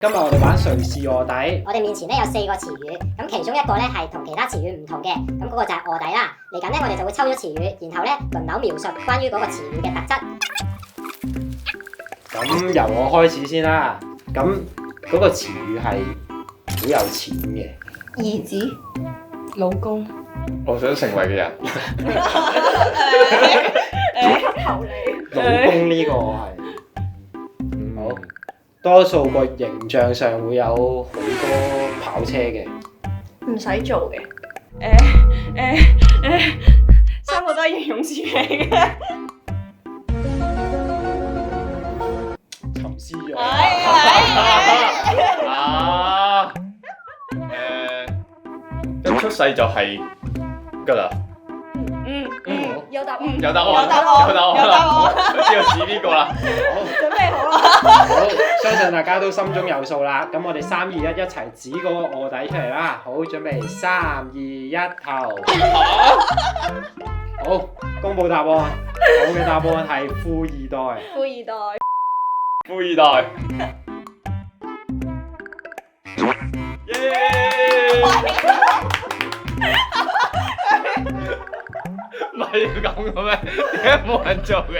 今日我哋玩誰是卧底。我哋面前咧有4個詞語，咁其中一個咧係同其他詞語唔同嘅，咁嗰個就係卧底啦。嚟緊咧我哋就會抽咗詞語，然後咧輪流描述關於嗰個詞語嘅特質。咁由我開始先啦。咁嗰個詞語係好有錢嘅。兒子、老公、我想成為嘅人。求你。老公呢個係好，多數個形象上會有好多跑車嘅。唔使做嘅。三個都係形容詞嚟嘅。沉思咗。啊！一出世就係㗎啦。有答案。有答案。有答案。我知道指邊個啦。好，準備好啦。好，相信大家都心中有數啦。咁我哋3、2、1一齊指嗰個卧底出嚟啦。好，準備3、2、1頭。好，公佈答案。我嘅答案係富二代。富二代。富二代。耶！唔係要咁嘅咩？點解冇人做嘅？